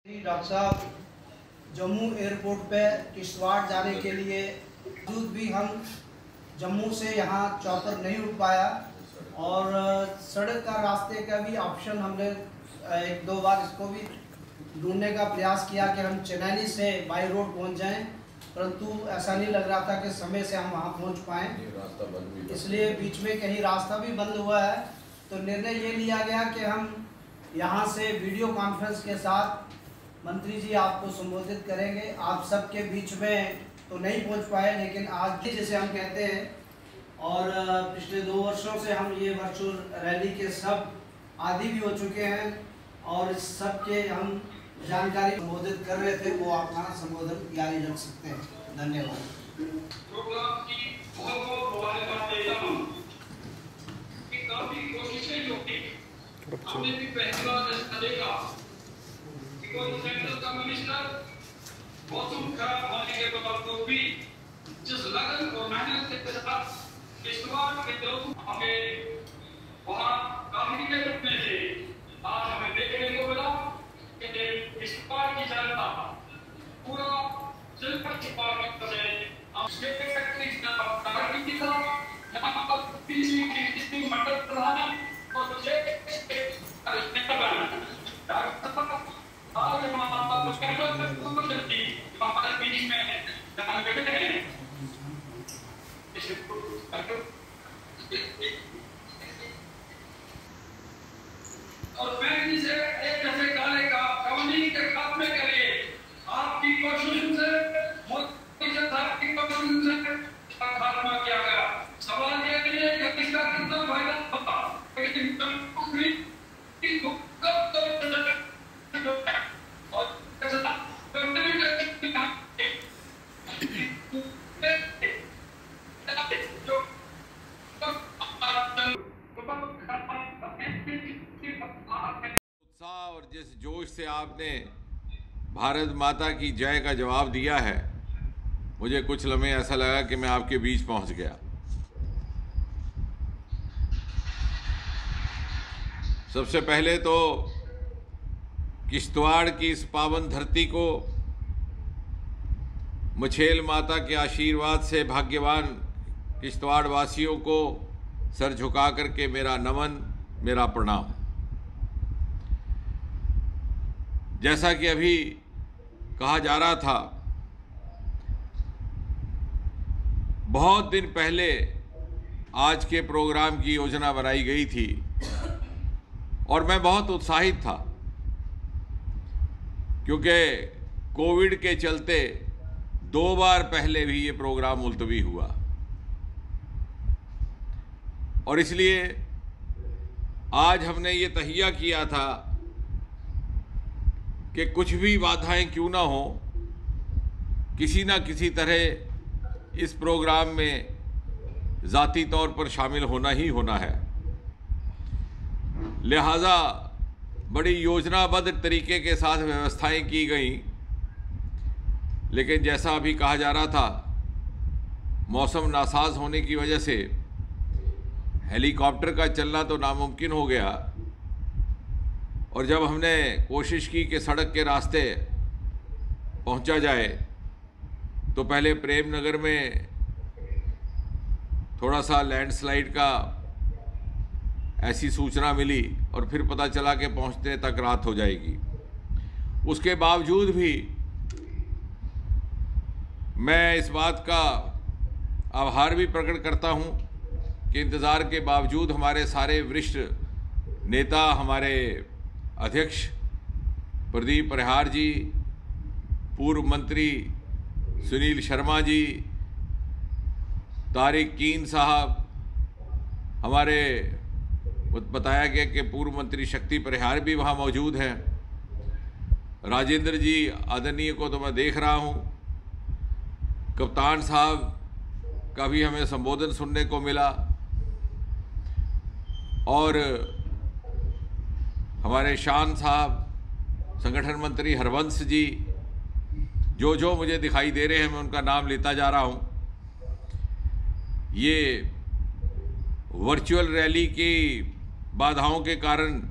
Doctor साहब, Jammu airport पे किश्तवाड़ जाने के लिए बावजूद भी हम जम्मू से यहाँ चौपर नहीं उठ पाया और सड़क का रास्ते का भी ऑप्शन हमने एक दो बार इसको भी ढूंढने का प्रयास किया कि हम चेन्नई से बाई रोड पहुँच जाएं, परंतु ऐसा नहीं लग रहा था कि समय से हम वहाँ पहुँच पाएँ। इसलिए बीच में कहीं रास्ता भी बंद हुआ है, तो निर्णय ये लिया गया कि हम यहाँ से वीडियो कॉन्फ्रेंस के साथ मंत्री जी आपको संबोधित करेंगे। आप सबके बीच में तो नहीं पहुँच पाए, लेकिन आज जैसे हम कहते हैं और पिछले 2 वर्षों से हम ये वर्चुअल रैली के सब आदी भी हो चुके हैं और इस सब के हम जानकारी संबोधित कर रहे थे, वो अपना संबोधन जारी रख सकते हैं। धन्यवाद। हमने भी पहली बार ऐसा देखा कि कोई सेंट्रल का मिनिस्टर मौसम खराब होने के बावजूद भी जिस लगन और मेहनत के साथ किश्तवाड़ के लोग हमें वहाँ काफी के रूप में थे, आज हमें देखने को मिला कि किश्तवाड़ की जनता पूरा सिल्वर डिपार्टमेंट से हम स्टेट फैक्ट्रीज का टारगेट की था। यहाँ पर पीसी की मंडल प्रधान और और बैंक से एक जैसे काले का कवनी के खात्मे के लिए आपकी कोशिश से मोदी सरकार की कोशिश से खात्मा किया गया। सवाल ये है कि किसका कितना फायदा होता, लेकिन कंपनी की कब और उत्साह और जिस जोश से आपने भारत माता की जय का जवाब दिया है, मुझे कुछ लम्हे ऐसा लगा कि मैं आपके बीच पहुंच गया। सबसे पहले तो किश्तवाड़ की इस पावन धरती को मछेल माता के आशीर्वाद से भाग्यवान किश्तवाड़ वासियों को सर झुका करके मेरा नमन, मेरा प्रणाम। जैसा कि अभी कहा जा रहा था, बहुत दिन पहले आज के प्रोग्राम की योजना बनाई गई थी और मैं बहुत उत्साहित था, क्योंकि कोविड के चलते 2 बार पहले भी ये प्रोग्राम मुलतवी हुआ और इसलिए आज हमने ये तहिया किया था कि कुछ भी बाधाएं क्यों ना हो, किसी ना किसी तरह इस प्रोग्राम में ज़ाती तौर पर शामिल होना ही होना है। लिहाजा बड़ी योजनाबद्ध तरीके के साथ व्यवस्थाएं की गई, लेकिन जैसा अभी कहा जा रहा था, मौसम नासाज होने की वजह से हेलीकॉप्टर का चलना तो नामुमकिन हो गया और जब हमने कोशिश की कि सड़क के रास्ते पहुंचा जाए, तो पहले प्रेम नगर में थोड़ा सा लैंडस्लाइड का ऐसी सूचना मिली और फिर पता चला कि पहुंचने तक रात हो जाएगी। उसके बावजूद भी मैं इस बात का आभार भी प्रकट करता हूं कि इंतज़ार के बावजूद हमारे सारे वरिष्ठ नेता, हमारे अध्यक्ष प्रदीप परिहार जी, पूर्व मंत्री सुनील शर्मा जी, तारिक कीन साहब, हमारे बताया गया कि पूर्व मंत्री शक्ति परिहार भी वहाँ मौजूद हैं, राजेंद्र जी आदरणीय को तो मैं देख रहा हूँ, कप्तान साहब का भी हमें संबोधन सुनने को मिला और हमारे शान साहब, संगठन मंत्री हरवंश जी, जो मुझे दिखाई दे रहे हैं मैं उनका नाम लेता जा रहा हूँ। ये वर्चुअल रैली की बाधाओं के कारण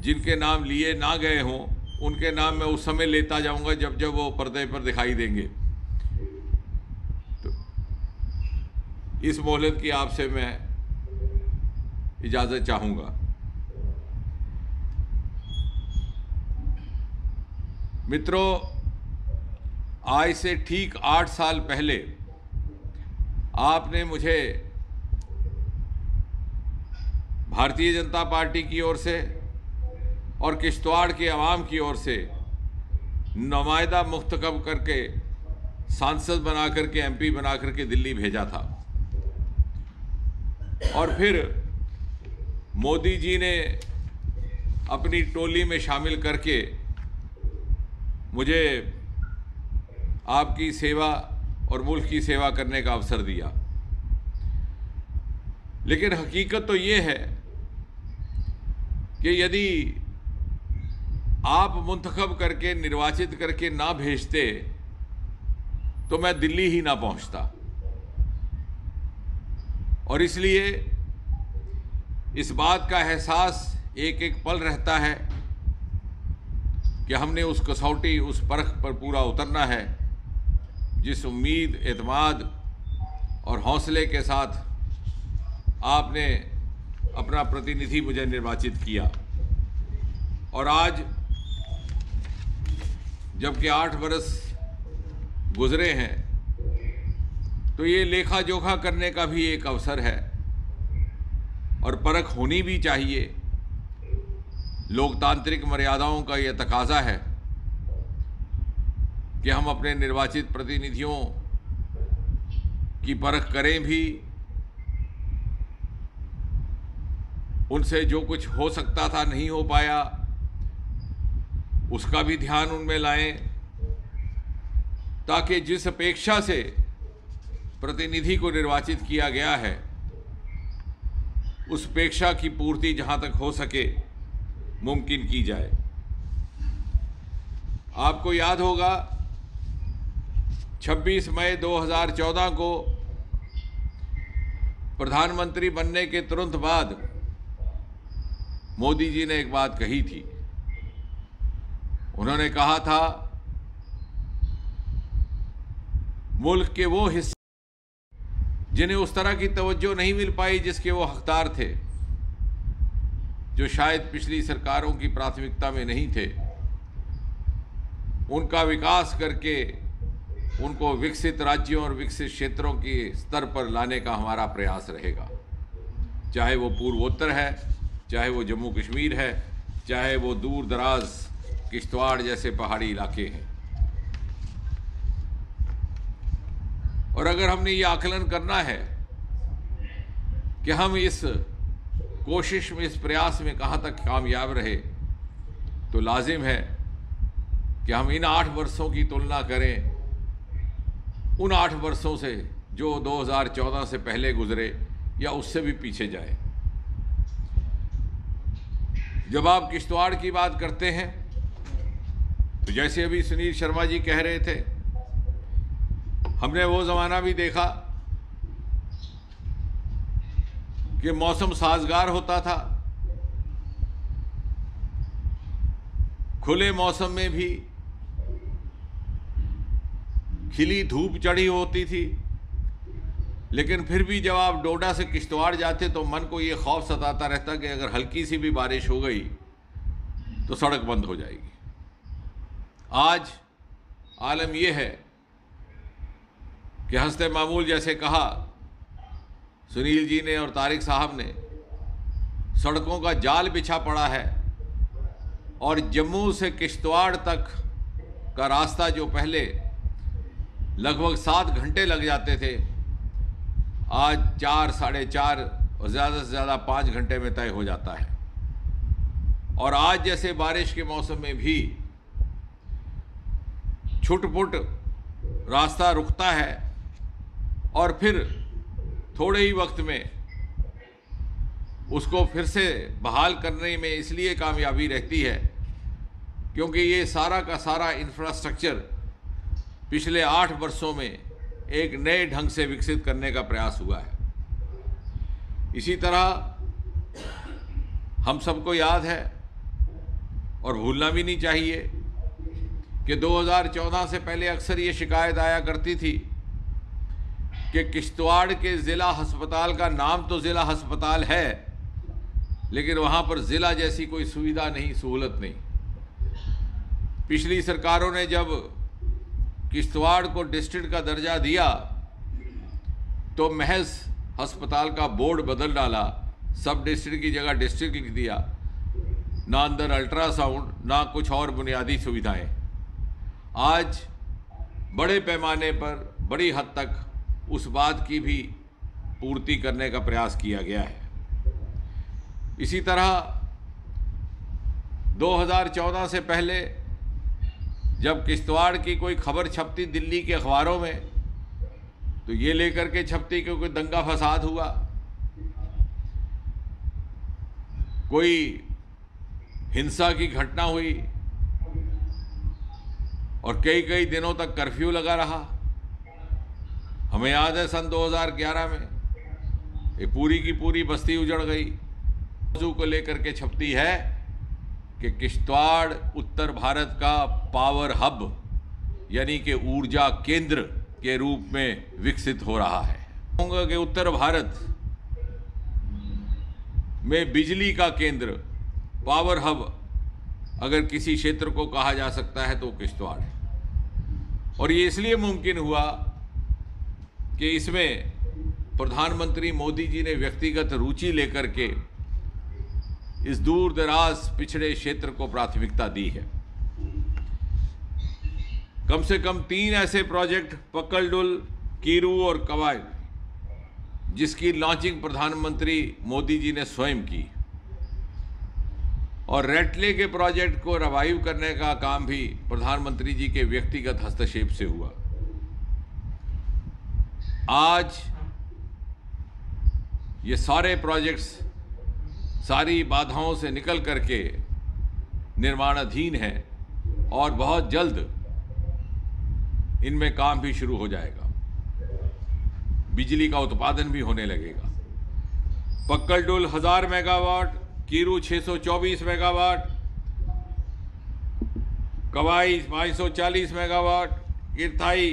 जिनके नाम लिए ना गए हों, उनके नाम मैं उस समय लेता जाऊंगा जब जब वो पर्दे पर दिखाई देंगे। तो इस मोहलत की आपसे मैं इजाज़त चाहूँगा। मित्रों, आज से ठीक 8 साल पहले आपने मुझे भारतीय जनता पार्टी की ओर से और किश्तवाड़ के अवाम की ओर से नुमाइंदा मुंतखब करके सांसद बना करके MP बना करके दिल्ली भेजा था, और फिर मोदी जी ने अपनी टोली में शामिल करके मुझे आपकी सेवा और मुल्क की सेवा करने का अवसर दिया। लेकिन हकीकत तो ये है कि यदि आप मुंतखब करके निर्वाचित करके ना भेजते तो मैं दिल्ली ही ना पहुंचता। और इसलिए इस बात का एहसास एक एक पल रहता है कि हमने उस कसौटी, उस परख पर पूरा उतरना है जिस उम्मीद, एतमाद और हौसले के साथ आपने अपना प्रतिनिधि मुझे निर्वाचित किया। और आज जबकि 8 बरस गुजरे हैं तो ये लेखा जोखा करने का भी एक अवसर है और परख होनी भी चाहिए। लोकतांत्रिक मर्यादाओं का यह तकाजा है कि हम अपने निर्वाचित प्रतिनिधियों की परख करें भी, उनसे जो कुछ हो सकता था नहीं हो पाया उसका भी ध्यान उनमें लाएं, ताकि जिस अपेक्षा से प्रतिनिधि को निर्वाचित किया गया है उस अपेक्षा की पूर्ति जहां तक हो सके मुमकिन की जाए। आपको याद होगा 26 मई 2014 को प्रधानमंत्री बनने के तुरंत बाद मोदी जी ने एक बात कही थी। उन्होंने कहा था, मुल्क के वो हिस्से जिन्हें उस तरह की तवज्जो नहीं मिल पाई जिसके वो हकदार थे, जो शायद पिछली सरकारों की प्राथमिकता में नहीं थे, उनका विकास करके उनको विकसित राज्यों और विकसित क्षेत्रों के स्तर पर लाने का हमारा प्रयास रहेगा। चाहे वो पूर्वोत्तर है, चाहे वो जम्मू कश्मीर है, चाहे वो दूर दराज किश्तवाड़ जैसे पहाड़ी इलाके हैं। और अगर हमने ये आकलन करना है कि हम इस कोशिश में, इस प्रयास में कहाँ तक कामयाब रहे, तो लाजिम है कि हम इन 8 वर्षों की तुलना करें उन 8 वर्षों से जो 2014 से पहले गुजरे या उससे भी पीछे जाए। जब आप किश्तवाड़ की बात करते हैं तो जैसे अभी सुनील शर्मा जी कह रहे थे, हमने वो ज़माना भी देखा कि मौसम साजगार होता था, खुले मौसम में भी खिली धूप चढ़ी होती थी, लेकिन फिर भी जब आप डोडा से किश्तवाड़ जाते तो मन को ये खौफ सताता रहता कि अगर हल्की सी भी बारिश हो गई तो सड़क बंद हो जाएगी। आज आलम यह है कि हंसते मामूल जैसे कहा सुनील जी ने और तारिक साहब ने, सड़कों का जाल बिछा पड़ा है और जम्मू से किश्तवाड़ तक का रास्ता जो पहले लगभग 7 घंटे लग जाते थे, आज 4, साढ़े 4 और ज़्यादा से ज़्यादा 5 घंटे में तय हो जाता है। और आज जैसे बारिश के मौसम में भी छुटपुट रास्ता रुकता है और फिर थोड़े ही वक्त में उसको फिर से बहाल करने में इसलिए कामयाबी रहती है क्योंकि ये सारा का सारा इंफ्रास्ट्रक्चर पिछले 8 वर्षों में एक नए ढंग से विकसित करने का प्रयास हुआ है। इसी तरह हम सबको याद है और भूलना भी नहीं चाहिए कि 2014 से पहले अक्सर ये शिकायत आया करती थी कि किश्तवाड़ के ज़िला अस्पताल का नाम तो ज़िला अस्पताल है, लेकिन वहाँ पर ज़िला जैसी कोई सुविधा नहीं, सहूलत नहीं। पिछली सरकारों ने जब किश्तवाड़ को डिस्ट्रिक्ट का दर्जा दिया तो महज अस्पताल का बोर्ड बदल डाला, सब डिस्ट्रिक्ट की जगह डिस्ट्रिक्ट लिख दिया, ना अंदर अल्ट्रासाउंड ना कुछ और बुनियादी सुविधाएं। आज बड़े पैमाने पर बड़ी हद तक उस बात की भी पूर्ति करने का प्रयास किया गया है। इसी तरह 2014 से पहले जब किश्तवाड़ की कोई खबर छपती दिल्ली के अखबारों में तो ये लेकर के छपती कि कोई दंगा फसाद हुआ, कोई हिंसा की घटना हुई और कई कई दिनों तक कर्फ्यू लगा रहा। हमें याद है सन 2011 में ये पूरी की पूरी बस्ती उजड़ गई। मौजू को लेकर के छपती है कि किश्तवाड़ उत्तर भारत का पावर हब यानी कि ऊर्जा केंद्र के रूप में विकसित हो रहा है। कहूँगा कि उत्तर भारत में बिजली का केंद्र, पावर हब अगर किसी क्षेत्र को कहा जा सकता है तो किश्तवाड़ है। और ये इसलिए मुमकिन हुआ कि इसमें प्रधानमंत्री मोदी जी ने व्यक्तिगत रुचि लेकर के इस दूर दराज पिछड़े क्षेत्र को प्राथमिकता दी है। कम से कम 3 ऐसे प्रोजेक्ट पक्कलडुल, कीरू और कवाई जिसकी लॉन्चिंग प्रधानमंत्री मोदी जी ने स्वयं की, और रेटले के प्रोजेक्ट को रिवाइव करने का काम भी प्रधानमंत्री जी के व्यक्तिगत हस्तक्षेप से हुआ। आज ये सारे प्रोजेक्ट्स सारी बाधाओं से निकल करके निर्माणाधीन हैं और बहुत जल्द इनमें काम भी शुरू हो जाएगा, बिजली का उत्पादन भी होने लगेगा। पक्कलडुल 1000 मेगावाट, कीरू 624 मेगावाट, कवाई 540 मेगावाट, इरथाई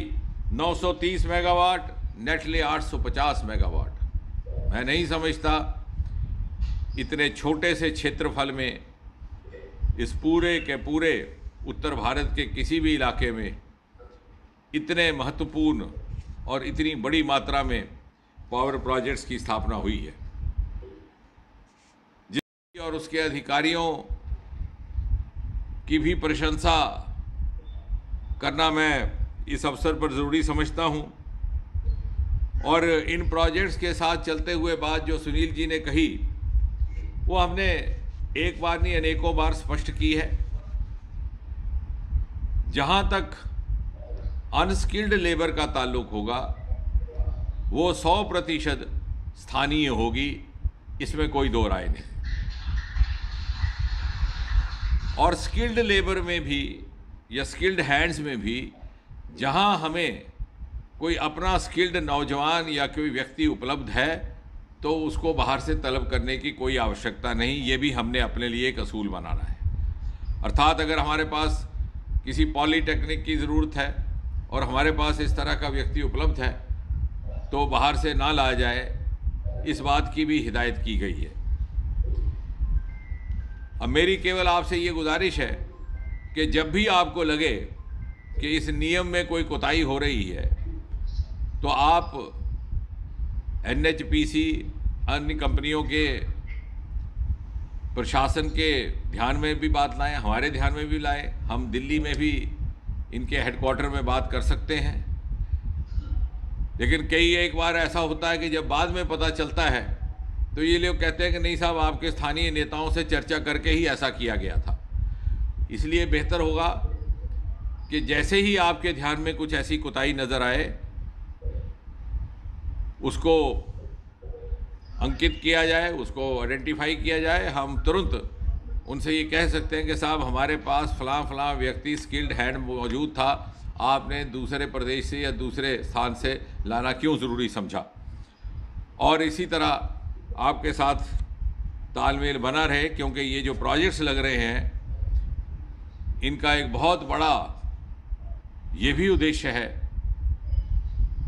930 मेगावाट, नेटले 850 मेगावाट। मैं नहीं समझता इतने छोटे से क्षेत्रफल में इस पूरे के पूरे उत्तर भारत के किसी भी इलाके में इतने महत्वपूर्ण और इतनी बड़ी मात्रा में पावर प्रोजेक्ट्स की स्थापना हुई है। और उसके अधिकारियों की भी प्रशंसा करना मैं इस अवसर पर ज़रूरी समझता हूं। और इन प्रोजेक्ट्स के साथ चलते हुए बात जो सुनील जी ने कही वो हमने एक बार नहीं अनेकों बार स्पष्ट की है। जहां तक अनस्किल्ड लेबर का ताल्लुक होगा वो 100% स्थानीय होगी, इसमें कोई दो राय नहीं। और स्किल्ड लेबर में भी या स्किल्ड हैंड्स में भी जहां हमें कोई अपना स्किल्ड नौजवान या कोई व्यक्ति उपलब्ध है तो उसको बाहर से तलब करने की कोई आवश्यकता नहीं। ये भी हमने अपने लिए एक असूल बनाना है। अर्थात अगर हमारे पास किसी पॉलीटेक्निक की ज़रूरत है और हमारे पास इस तरह का व्यक्ति उपलब्ध है तो बाहर से ना लाया जाए, इस बात की भी हिदायत की गई है। अब मेरी केवल आपसे ये गुजारिश है कि जब भी आपको लगे कि इस नियम में कोई कोताही हो रही है तो आप NHPC अन्य कंपनियों के प्रशासन के ध्यान में भी बात लाएं, हमारे ध्यान में भी लाएं। हम दिल्ली में भी इनके हेडक्वार्टर में बात कर सकते हैं। लेकिन एक बार ऐसा होता है कि जब बाद में पता चलता है तो ये लोग कहते हैं कि नहीं साहब, आपके स्थानीय नेताओं से चर्चा करके ही ऐसा किया गया था। इसलिए बेहतर होगा कि जैसे ही आपके ध्यान में कुछ ऐसी कोताही नज़र आए उसको अंकित किया जाए, उसको आइडेंटिफाई किया जाए। हम तुरंत उनसे ये कह सकते हैं कि साहब हमारे पास फलां व्यक्ति स्किल्ड हैंड मौजूद था, आपने दूसरे प्रदेश से या दूसरे स्थान से लाना क्यों ज़रूरी समझा। और इसी तरह आपके साथ तालमेल बना रहे, क्योंकि ये जो प्रोजेक्ट्स लग रहे हैं इनका एक बहुत बड़ा ये भी उद्देश्य है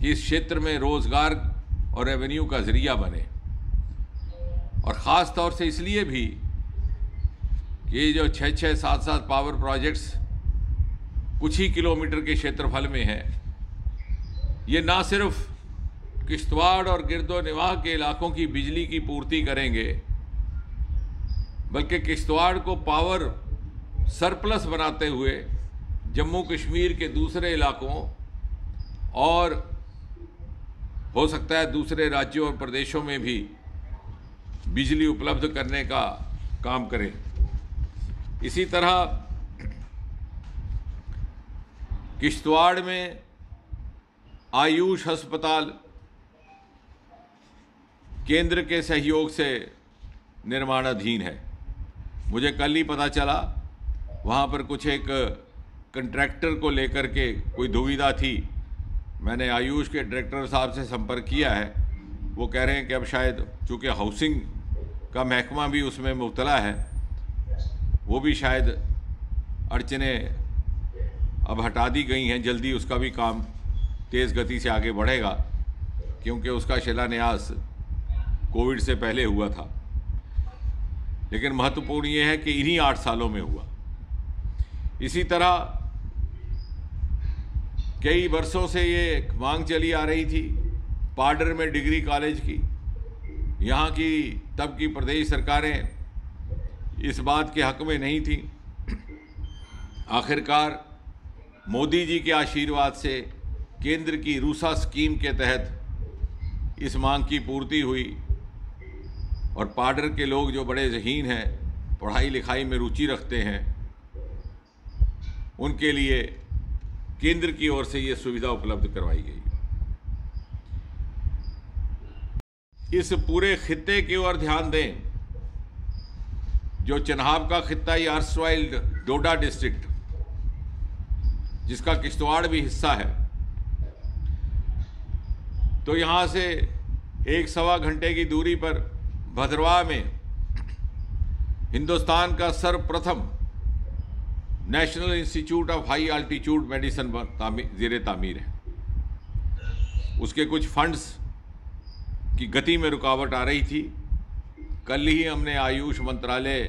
कि इस क्षेत्र में रोजगार और रेवेन्यू का जरिया बने, और ख़ास तौर से इसलिए भी कि ये जो 6-6, 7-7 पावर प्रोजेक्ट्स कुछ ही किलोमीटर के क्षेत्रफल में हैं, ये ना सिर्फ किश्तवाड़ और गिरदोनवाह के इलाकों की बिजली की पूर्ति करेंगे, बल्कि किश्तवाड़ को पावर सरप्लस बनाते हुए जम्मू कश्मीर के दूसरे इलाकों और हो सकता है दूसरे राज्यों और प्रदेशों में भी बिजली उपलब्ध करने का काम करें। इसी तरह किश्तवाड़ में आयुष अस्पताल केंद्र के सहयोग से निर्माणाधीन है। मुझे कल ही पता चला, वहाँ पर कुछ एक कंट्रैक्टर को लेकर के कोई दुविधा थी। मैंने आयुष के डायरेक्टर साहब से संपर्क किया है, वो कह रहे हैं कि अब शायद चूँकि हाउसिंग का महकमा भी उसमें मुब्तला है, वो भी शायद अड़चनें अब हटा दी गई हैं, जल्दी उसका भी काम तेज़ गति से आगे बढ़ेगा, क्योंकि उसका शिलान्यास कोविड से पहले हुआ था। लेकिन महत्वपूर्ण ये है कि इन्हीं 8 सालों में हुआ। इसी तरह कई वर्षों से ये मांग चली आ रही थी पाडर में डिग्री कॉलेज की। यहाँ की तब की प्रदेश सरकारें इस बात के हक में नहीं थी। आखिरकार मोदी जी के आशीर्वाद से केंद्र की रूसा स्कीम के तहत इस मांग की पूर्ति हुई, और पाडर के लोग जो बड़े ज़हीन हैं, पढ़ाई लिखाई में रुचि रखते हैं, उनके लिए केंद्र की ओर से ये सुविधा उपलब्ध करवाई गई। इस पूरे खित्ते की ओर ध्यान दें, जो चनाब का खित्ता या अर्सवाइल डोडा डिस्ट्रिक्ट, जिसका किश्तवाड़ भी हिस्सा है, तो यहाँ से 1-1.25 घंटे की दूरी पर भद्रवाह में हिंदुस्तान का सर्वप्रथम national institute of high altitude medicine ज़ेरे तामीर है। उसके कुछ फंड्स की गति में रुकावट आ रही थी। कल ही हमने आयुष मंत्रालय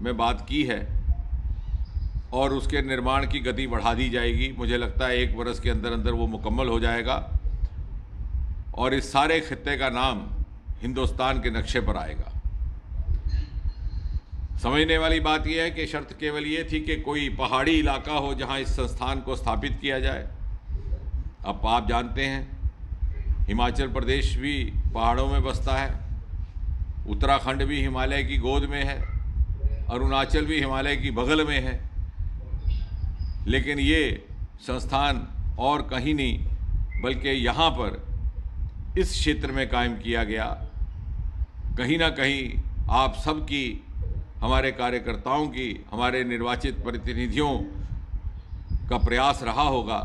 में बात की है और उसके निर्माण की गति बढ़ा दी जाएगी। मुझे लगता है 1 वर्ष के अंदर अंदर वो मुकम्मल हो जाएगा और इस सारे खित्ते का नाम हिंदुस्तान के नक्शे पर आएगा। समझने वाली बात यह है कि शर्त केवल ये थी कि कोई पहाड़ी इलाका हो जहां इस संस्थान को स्थापित किया जाए। अब आप जानते हैं हिमाचल प्रदेश भी पहाड़ों में बसता है, उत्तराखंड भी हिमालय की गोद में है, अरुणाचल भी हिमालय की बगल में है, लेकिन ये संस्थान और कहीं नहीं बल्कि यहाँ पर इस क्षेत्र में कायम किया गया। कहीं ना कहीं आप सबकी, हमारे कार्यकर्ताओं की, हमारे निर्वाचित प्रतिनिधियों का प्रयास रहा होगा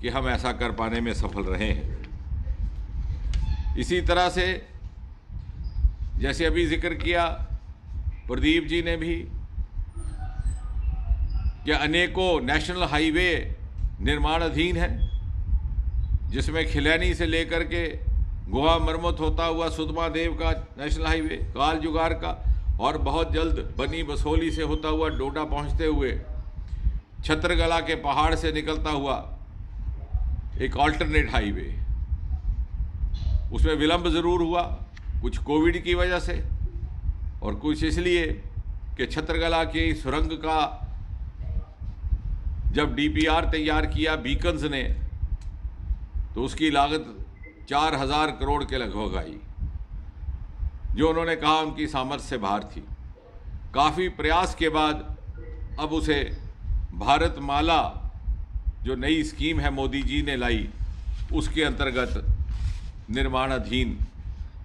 कि हम ऐसा कर पाने में सफल रहे हैं। इसी तरह से जैसे अभी जिक्र किया प्रदीप जी ने भी कि अनेकों नेशनल हाईवे निर्माणाधीन है, जिसमें खिलैनी से लेकर के गोवा मरम्मत होता हुआ सुधमा देव का नेशनल हाईवे, काल जुगार का, और बहुत जल्द बनी बसोली से होता हुआ डोडा पहुंचते हुए छत्रगला के पहाड़ से निकलता हुआ एक अल्टरनेट हाईवे। उसमें विलंब ज़रूर हुआ, कुछ कोविड की वजह से और कुछ इसलिए कि छत्रगला की सुरंग का जब डीपीआर तैयार किया बीकन्स ने तो उसकी लागत 4000 करोड़ के लगभग आई, जो उन्होंने कहा उनकी सामर्थ्य से बाहर थी। काफ़ी प्रयास के बाद अब उसे भारत माला जो नई स्कीम है मोदी जी ने लाई, उसके अंतर्गत निर्माणाधीन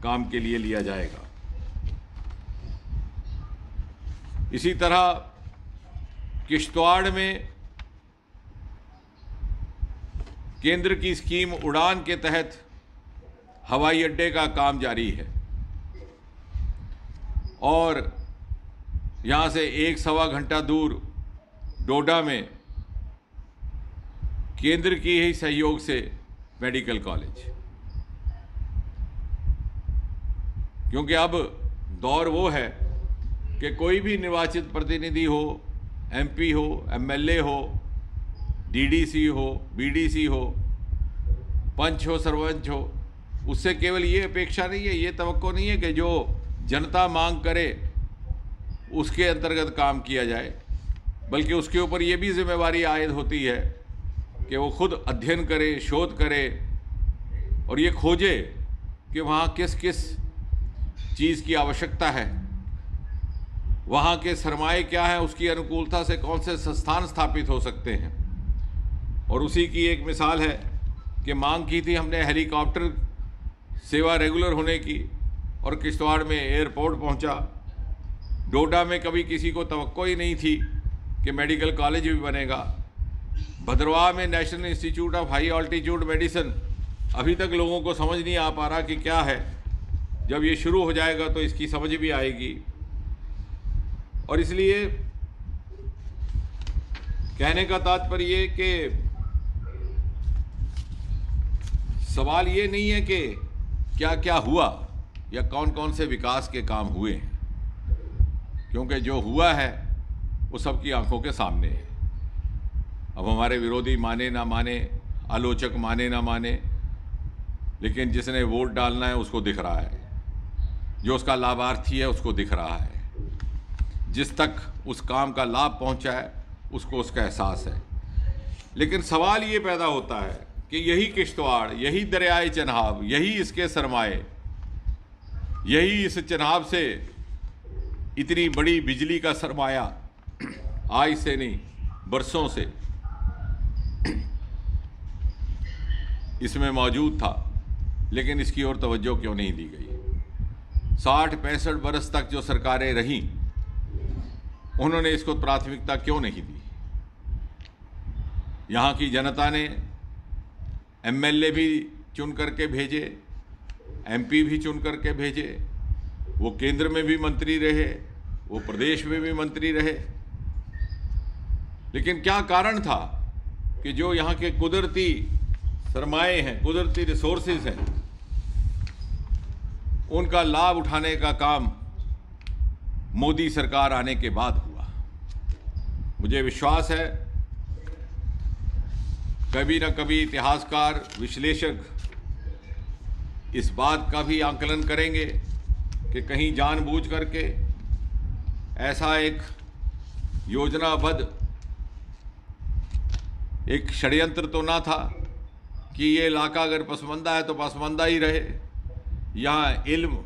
काम के लिए लिया जाएगा। इसी तरह किश्तवाड़ में केंद्र की स्कीम उड़ान के तहत हवाई अड्डे का काम जारी है और यहाँ से 1-1.25 घंटा दूर डोडा में केंद्र की ही सहयोग से मेडिकल कॉलेज, क्योंकि अब दौर वो है कि कोई भी निर्वाचित प्रतिनिधि हो, एमपी हो, एमएलए हो, डीडीसी हो, बीडीसी हो, पंच हो, सरपंच हो, उससे केवल ये अपेक्षा नहीं है, ये तवक्को नहीं है कि जो जनता मांग करे उसके अंतर्गत काम किया जाए, बल्कि उसके ऊपर ये भी जिम्मेवारी आयद होती है कि वो खुद अध्ययन करे, शोध करे और ये खोजे कि वहाँ किस किस चीज़ की आवश्यकता है, वहाँ के सरमाए क्या है, उसकी अनुकूलता से कौन से संस्थान स्थापित हो सकते हैं। और उसी की एक मिसाल है कि मांग की थी हमने हेलीकॉप्टर सेवा रेगुलर होने की, और किश्तवाड़ में एयरपोर्ट पहुँचा। डोडा में कभी किसी को तवक्को ही नहीं थी कि मेडिकल कॉलेज भी बनेगा। भद्रवाह में national institute of high altitude medicine अभी तक लोगों को समझ नहीं आ पा रहा कि क्या है। जब ये शुरू हो जाएगा तो इसकी समझ भी आएगी। और इसलिए कहने का तात्पर्य ये कि सवाल ये नहीं है कि क्या क्या हुआ या कौन कौन से विकास के काम हुए हैं, क्योंकि जो हुआ है वो सबकी आंखों के सामने है। अब हमारे विरोधी माने ना माने, आलोचक माने ना माने, लेकिन जिसने वोट डालना है उसको दिख रहा है, जो उसका लाभार्थी है उसको दिख रहा है, जिस तक उस काम का लाभ पहुंचा है उसको उसका एहसास है। लेकिन सवाल ये पैदा होता है कि यही किश्तवाड़, यही दरियाए चनाब, यही इसके सरमाए, यही इस चनाब से इतनी बड़ी बिजली का सरमाया आज से नहीं बरसों से इसमें मौजूद था, लेकिन इसकी ओर तवज्जो क्यों नहीं दी गई। 60-65 बरस तक जो सरकारें रहीं उन्होंने इसको प्राथमिकता क्यों नहीं दी। यहाँ की जनता ने एमएलए भी चुन करके भेजे, एमपी भी चुन करके भेजे, वो केंद्र में भी मंत्री रहे, वो प्रदेश में भी मंत्री रहे। लेकिन क्या कारण था कि जो यहाँ के कुदरती सरमाए हैं, कुदरती रिसोर्सेज हैं, उनका लाभ उठाने का काम मोदी सरकार आने के बाद हुआ। मुझे विश्वास है कभी न कभी इतिहासकार, विश्लेषक इस बात का भी आकलन करेंगे कि कहीं जानबूझ करके ऐसा एक योजनाबद्ध एक षड्यंत्र तो ना था कि ये इलाका अगर पसमानदा है तो पसमानदा ही रहे, यहाँ इल्म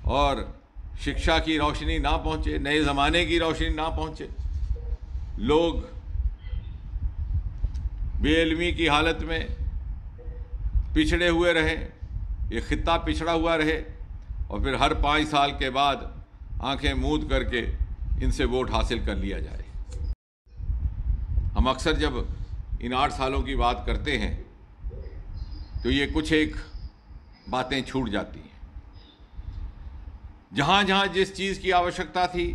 और शिक्षा की रोशनी ना पहुँचे, नए ज़माने की रोशनी ना पहुँचे, लोग बेइल्मी की हालत में पिछड़े हुए रहे, ये खित्ता पिछड़ा हुआ रहे, और फिर हर 5 साल के बाद आंखें मूंद करके इनसे वोट हासिल कर लिया जाए। हम अक्सर जब इन 8 सालों की बात करते हैं तो ये कुछ एक बातें छूट जाती हैं। जहाँ जहाँ जिस चीज़ की आवश्यकता थी,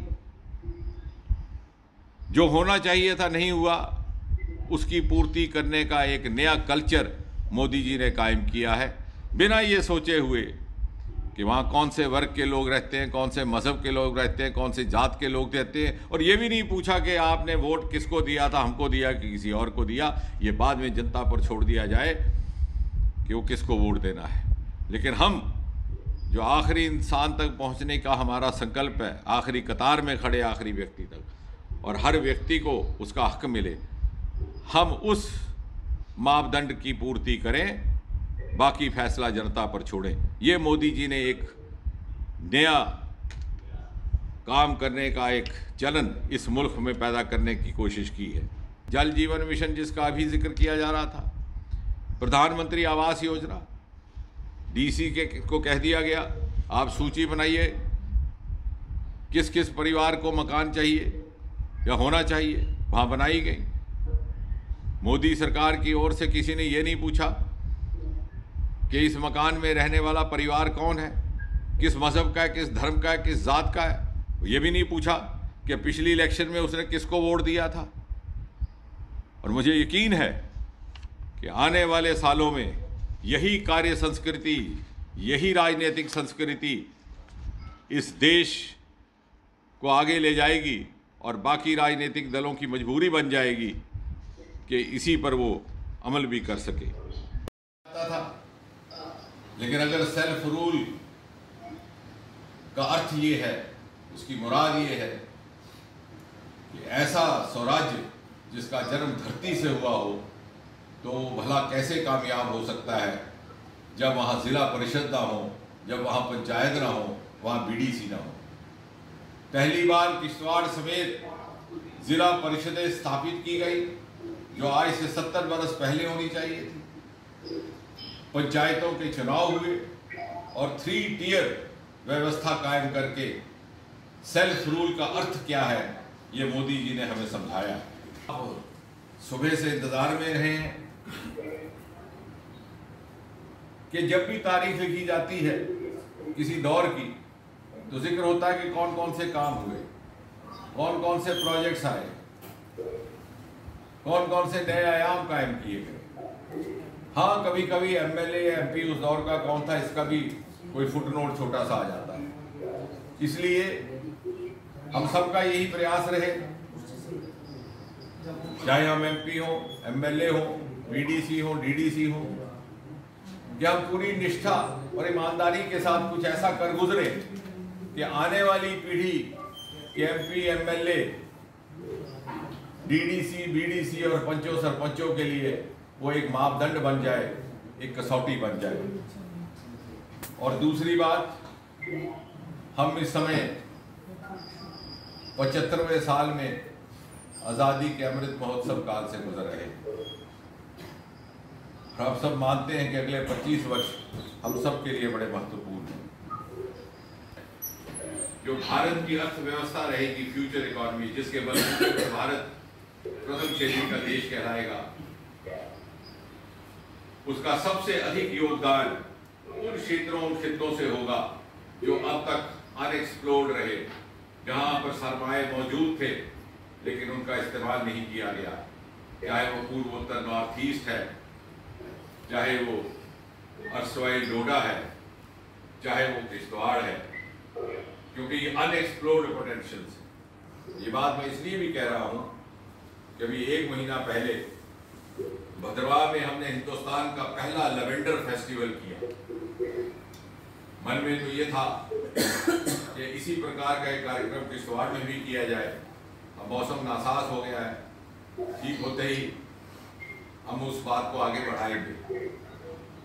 जो होना चाहिए था नहीं हुआ, उसकी पूर्ति करने का एक नया कल्चर मोदी जी ने कायम किया है, बिना ये सोचे हुए कि वहाँ कौन से वर्ग के लोग रहते हैं, कौन से मज़हब के लोग रहते हैं, कौन से जात के लोग रहते हैं। और ये भी नहीं पूछा कि आपने वोट किसको दिया था, हमको दिया कि किसी और को दिया। ये बाद में जनता पर छोड़ दिया जाए कि वो किसको वोट देना है। लेकिन हम जो आखिरी इंसान तक पहुँचने का हमारा संकल्प है, आखिरी कतार में खड़े आखिरी व्यक्ति तक, और हर व्यक्ति को उसका हक मिले, हम उस मापदंड की पूर्ति करें, बाकी फैसला जनता पर छोड़ें। ये मोदी जी ने एक नया काम करने का एक चलन इस मुल्क में पैदा करने की कोशिश की है। जल जीवन मिशन जिसका अभी जिक्र किया जा रहा था, प्रधानमंत्री आवास योजना, डीसी को कह दिया गया आप सूची बनाइए किस किस परिवार को मकान चाहिए या होना चाहिए, वहाँ बनाई गई। मोदी सरकार की ओर से किसी ने ये नहीं पूछा कि इस मकान में रहने वाला परिवार कौन है, किस मज़हब का है, किस धर्म का है, किस जात का है। ये भी नहीं पूछा कि पिछली इलेक्शन में उसने किसको वोट दिया था। और मुझे यकीन है कि आने वाले सालों में यही कार्य संस्कृति, यही राजनीतिक संस्कृति इस देश को आगे ले जाएगी और बाकी राजनीतिक दलों की मजबूरी बन जाएगी कि इसी पर वो अमल भी कर सके। लेकिन अगर सेल्फ रूल का अर्थ ये है, उसकी मुराद ये है कि ऐसा स्वराज्य जिसका जन्म धरती से हुआ हो, तो भला कैसे कामयाब हो सकता है जब वहाँ जिला परिषद ना हो, जब वहाँ पंचायत ना हो, वहाँ बीडीसी ना हो। पहली बार किश्तवाड़ समेत जिला परिषदें स्थापित की गई जो आज से 70 बरस पहले होनी चाहिए थी। पंचायतों के चुनाव हुए और 3 टियर व्यवस्था कायम करके सेल्फ रूल का अर्थ क्या है ये मोदी जी ने हमें समझाया। सुबह से इंतजार में रहे हैं कि जब भी तारीफ की जाती है किसी दौर की तो जिक्र होता है कि कौन कौन से काम हुए, कौन कौन से प्रोजेक्ट्स आए, कौन कौन से नए आयाम कायम किए गए। हाँ, कभी कभी एमएलए या एमपी उस दौर का कौन था इसका भी कोई फुटनोट छोटा सा आ जाता है। इसलिए हम सबका यही प्रयास रहे, चाहे हम एमपी हो, एमएलए हो, बीडीसी हो, डीडीसी हो, कि हम पूरी निष्ठा और ईमानदारी के साथ कुछ ऐसा कर गुजरे कि आने वाली पीढ़ी के एमपी, एमएलए, डीडीसी, बीडीसी और पंचों सरपंचों के लिए वो एक मापदंड बन जाए, एक कसौटी बन जाए। और दूसरी बात, हम इस समय 75वें साल में आज़ादी के अमृत महोत्सव काल से गुजर रहे हैं और आप सब मानते हैं कि अगले 25 वर्ष हम सब के लिए बड़े महत्वपूर्ण हैं। जो भारत की अर्थव्यवस्था रहेगी, फ्यूचर इकोनॉमी, जिसके बल पर भारत प्रथम श्रेणी का देश कहलाएगा, उसका सबसे अधिक योगदान उन क्षेत्रों से होगा जो अब तक अनएक्सप्लोर्ड रहे, जहां पर सरमाए मौजूद थे लेकिन उनका इस्तेमाल नहीं किया गया। चाहे वो पूर्वोत्तर नॉर्थ ईस्ट है, चाहे वो अर्सवाइल डोडा है, चाहे वो किश्तवाड़ है, क्योंकि ये अनएक्सप्लोर्ड पोटेंशियल्स है। ये बात मैं इसलिए भी कह रहा हूं कि अभी 1 महीना पहले भद्रवाह में हमने हिंदुस्तान का पहला लेवेंडर फेस्टिवल किया। मन में तो ये था कि इसी प्रकार का एक कार्यक्रम किश्तवाड़ में भी किया जाए। अब मौसम नासाज हो गया है, ठीक होते ही हम उस बात को आगे बढ़ाएंगे।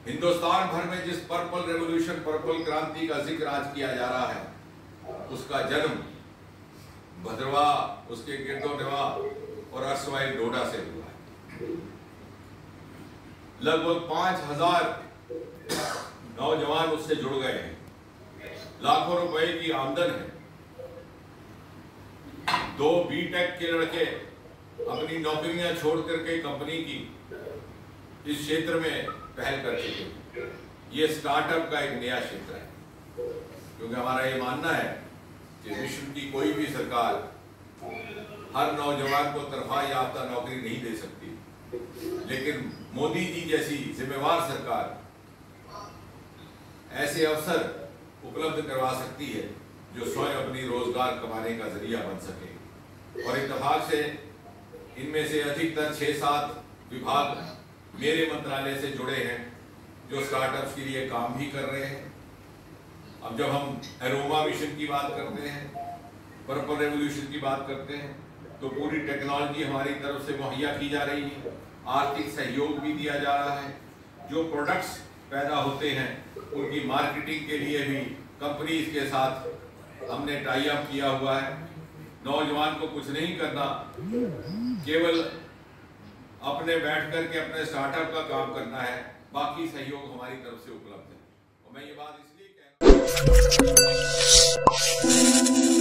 हिंदुस्तान भर में जिस पर्पल रेवोल्यूशन, पर्पल क्रांति का जिक्र आज किया जा रहा है, उसका जन्म भद्रवाह, उसके गिरदोनवाह और अर्सवाइल डोडा से हुआ है। लगभग 5000 नौजवान उससे जुड़ गए हैं, लाखों रुपए की आमदन है। 2 बीटेक के लड़के अपनी नौकरियां छोड़ करके कंपनी की इस क्षेत्र में पहल कर चुके। ये स्टार्टअप का एक नया क्षेत्र है, क्योंकि हमारा ये मानना है कि विश्व की कोई भी सरकार हर नौजवान को तनख्वाह याफ्ता नौकरी नहीं दे सकती, लेकिन मोदी जी जैसी जिम्मेवार सरकार ऐसे अवसर उपलब्ध करवा सकती है जो स्वयं अपनी रोजगार कमाने का जरिया बन सके। और इत्तेफाक से इनमें से अधिकतर 6-7 विभाग मेरे मंत्रालय से जुड़े हैं जो स्टार्टअप्स के लिए काम भी कर रहे हैं। अब जब हम एरोमा मिशन की बात करते हैं, पर्पल रेवोल्यूशन की बात करते हैं, तो पूरी टेक्नोलॉजी हमारी तरफ से मुहैया की जा रही है, आर्थिक सहयोग भी दिया जा रहा है। जो प्रोडक्ट्स पैदा होते हैं उनकी मार्केटिंग के लिए भी कंपनीज के साथ हमने टाई अप किया हुआ है। नौजवान को कुछ नहीं करना, केवल अपने बैठ करके अपने स्टार्टअप का काम करना है, बाकी सहयोग हमारी तरफ से उपलब्ध है। और मैं ये बात इसलिए कह रहा हूँ